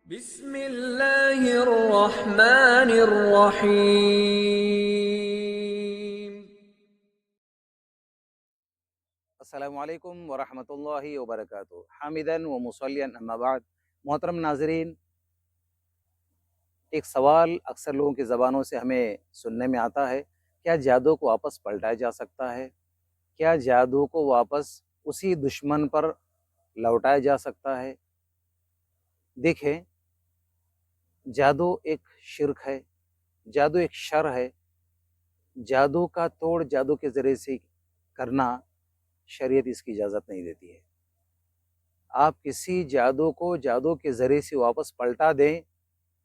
بسم اللہ الرحمن الرحیم۔ السلام علیکم ورحمۃ اللہ وبرکاتہ۔ حامدن و مصلیًا اما بعد، محترم ناظرین، ایک سوال اکثر لوگوں کی زبانوں سے ہمیں سننے میں آتا ہے، کیا جادو کو واپس پلٹایا جا سکتا ہے؟ کیا جادو کو واپس اسی دشمن پر لوٹایا جا سکتا ہے؟ دیکھیں، جادو ایک شرک ہے، جادو ایک شر ہے۔ جادو کا توڑ جادو کے ذریعے سے کرنا شریعت اس کی اجازت نہیں دیتی ہے۔ آپ کسی جادو کو جادو کے ذریعے سے واپس پلٹا دیں،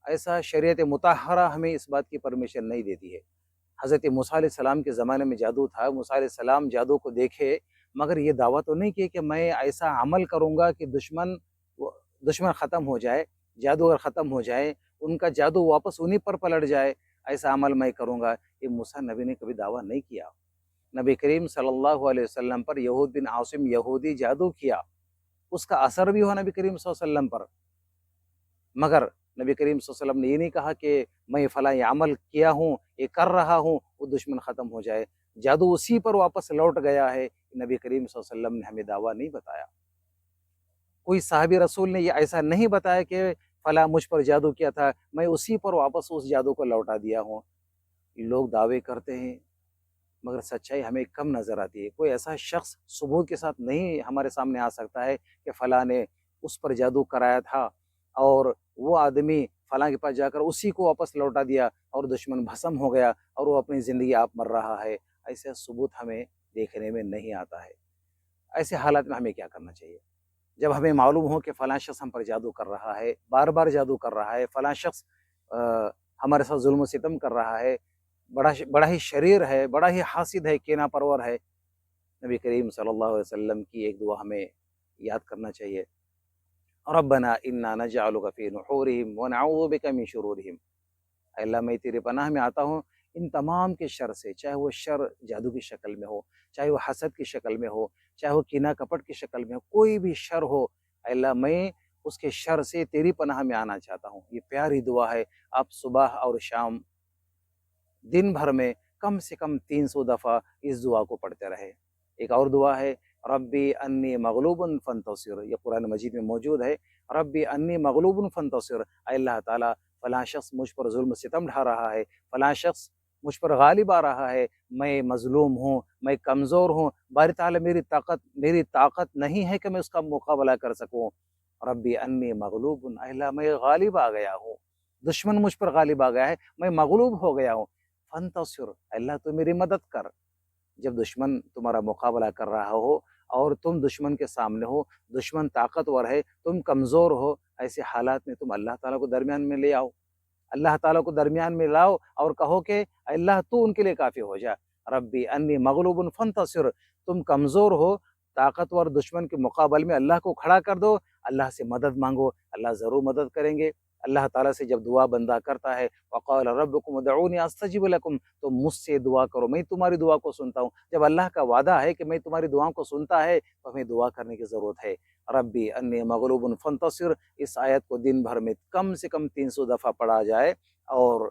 ایسا شریعت مطہرہ ہمیں اس بات کی پرمیشن نہیں دیتی ہے۔ حضرت موسیٰ علیہ السلام کے زمانے میں جادو تھا، موسیٰ علیہ السلام جادو کو دیکھے، مگر یہ دعویٰ تو نہیں کیا کہ میں ایسا عمل کروں گا کہ دشمن ختم ہو جائے، جادوگر ختم ہو جائے، ان کا جادو واپس انہی پر پلٹ جائے، ایسا عمل میں کروں گا۔ یہ موسیٰ نبی نے کبھی دعویٰ نہیں کیا۔ نبی کریم صلی اللہ علیہ وسلم پر یہود بن عاصم یہودی جادو کیا، اس کا اثر بھی ہوا نبی کریم صلی اللہ علیہ وسلم پر، مگر نبی کریم صلی اللہ علیہ وسلم نے یہ نہیں کہا کہ میں فلاں یہ عمل کیا ہوں، یہ کر رہا ہوں، وہ دشمن ختم ہو جائے، جادو اسی پر واپس لوٹ گیا ہے۔ نبی کریم صلی اللہ علیہ وسلم نے ہمیں دعویٰ نہیں بتایا۔ کوئی صحابی رسول نے یہ ایسا نہیں بتایا کہ فلاں مجھ پر جادو کیا تھا، میں اسی پر واپس اس جادو کو لوٹا دیا ہوں۔ لوگ دعوے کرتے ہیں، مگر سچائی ہمیں کم نظر آتی ہے۔ کوئی ایسا شخص ثبوت کے ساتھ نہیں ہمارے سامنے آ سکتا ہے کہ فلاں نے اس پر جادو کرایا تھا اور وہ آدمی فلاں کے پاس جا کر اسی کو واپس لوٹا دیا اور دشمن بھسم ہو گیا اور وہ اپنی زندگی آپ مر رہا ہے۔ ایسا ثبوت ہمیں دیکھنے میں نہیں آتا ہے۔ ایسے حالات میں ہمیں کیا کرنا چاہیے؟ جب ہمیں معلوم ہو کہ فلاں شخص ہم پر جادو کر رہا ہے، بار بار جادو کر رہا ہے، فلاں شخص ہمارے ساتھ ظلم و ستم کر رہا ہے، بڑا ہی شریر ہے، بڑا ہی حاسد ہے، کینہ پرور ہے، نبی کریم صلی اللہ علیہ وسلم کی ایک دعا ہمیں یاد کرنا چاہیے، ربنا انا نجعلک فی نحورہم ونعوذ بک من شرورہم۔ اے اللہ، میں تیرے پناہ میں آتا ہوں ان تمام کے شر سے، چاہے وہ شر جادو کی شکل میں ہو، چاہے وہ حسد کی شکل میں ہو، چاہے وہ کینہ کپٹ کی شکل میں ہو، کوئی بھی شر ہو، اے اللہ میں اس کے شر سے تیری پناہ میں آنا چاہتا ہوں۔ یہ پیاری دعا ہے، آپ صبح اور شام دن بھر میں کم سے کم 300 دفعہ اس دعا کو پڑھتے رہے۔ ایک اور دعا ہے، ربی انی مغلوب فانتصر، یہ قرآن مجید میں موجود ہے، ربی انی مغلوب فانتصر، اے اللہ تعالیٰ فلاں شخص مجھ پر ظلم ستم ڈھا رہا ہے، فلاں شخص مجھ پر غالب آ رہا ہے، میں مظلوم ہوں، میں کمزور ہوں، باری تعالیٰ میری طاقت نہیں ہے کہ میں اس کا مقابلہ کر سکوں، ربی انی مغلوب، اے اللہ میں غالب آ گیا ہوں، دشمن مجھ پر غالب آ گیا ہے، میں مغلوب ہو گیا ہوں، فانتصر، اللہ تو میری مدد کر۔ جب دشمن تمہارا مقابلہ کر رہا ہو اور تم دشمن کے سامنے ہو، دشمن طاقتور ہے، تم کمزور ہو، ایسے حالات میں تم اللہ تعالیٰ کو درمیان میں لے آؤ، اللہ تعالیٰ کو درمیان میں لاؤ اور کہو کہ اللہ تو ان کے لیے کافی ہو جا، ربی انی مغلوب فانتصر، تم کمزور ہو، طاقتور دشمن کے مقابل میں اللہ کو کھڑا کر دو، اللہ سے مدد مانگو، اللہ ضرور مدد کریں گے۔ اللہ تعالیٰ سے جب دعا بندہ کرتا ہے، وقال ربکم ادعونی استجب لکم، تو مجھ سے دعا کرو، میں تمہاری دعا کو سنتا ہوں۔ جب اللہ کا وعدہ ہے کہ میں تمہاری دعاؤں کو سنتا ہے تو ہمیں دعا کرنے کی ضرورت ہے۔ ربی انی مغلوب فانتصر، اس آیت کو دن بھر میں کم سے کم 300 دفعہ پڑھا جائے، اور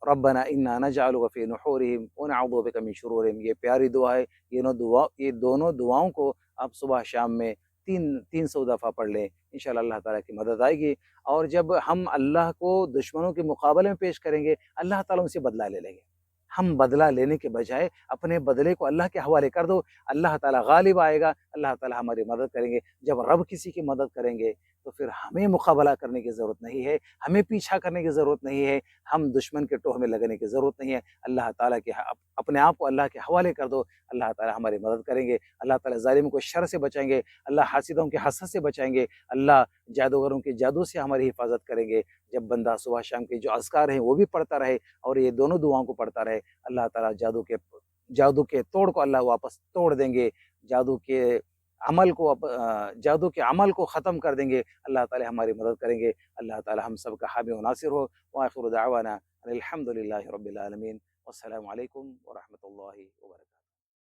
ربنا انا نجعلک فی نحورہم ونعوذ بک من شرورہم، یہ پیاری دعا ہے۔ یہ دونوں دعاؤں کو آپ صبح شام میں 300 دفعہ پڑھ لیں، انشاءاللہ اللہ تعالیٰ کی مدد آئے گی، اور جب ہم اللہ کو دشمنوں کے مقابلے میں پیش کریں گے، اللہ تعالیٰ ان سے بدلہ لے لیں گے۔ ہم بدلہ لینے کے بجائے اپنے بدلے کو اللہ کے حوالے کر دو، اللہ تعالیٰ غالب آئے گا، اللہ تعالیٰ ہماری مدد کریں گے۔ جب رب کسی کی مدد کریں گے تو پھر ہمیں مقابلہ کرنے کی ضرورت نہیں ہے، ہمیں پیچھا کرنے کی ضرورت نہیں ہے، ہم دشمن کے ٹوہ میں لگنے کی ضرورت نہیں ہے۔ اللہ تعالیٰ کے اپنے آپ کو اللہ کے حوالے کر دو، اللہ تعالیٰ ہماری مدد کریں گے، اللہ تعالیٰ ظالم کو شر سے بچائیں گے، اللہ حاسدوں کے حسد سے بچائیں گے، اللہ جادوگروں کے جادو سے ہماری حفاظت کریں گے۔ جب بندہ صبح شام کے جو اذکار ہیں وہ بھی پڑھتا رہے اور یہ دونوں دعاؤں کو پڑھتا رہے، اللہ تعالیٰ جادو کے توڑ کو اللہ واپس توڑ دیں گے، جادو کے عمل کو ختم کر دیں گے، اللہ تعالیٰ ہماری مدد کریں گے۔ اللہ تعالیٰ ہم سب کا حامی و ناصر ہو۔ وآخر دعوانا الحمد للہ رب العالمین، والسلام علیکم ورحمۃ اللہ وبرکاتہ۔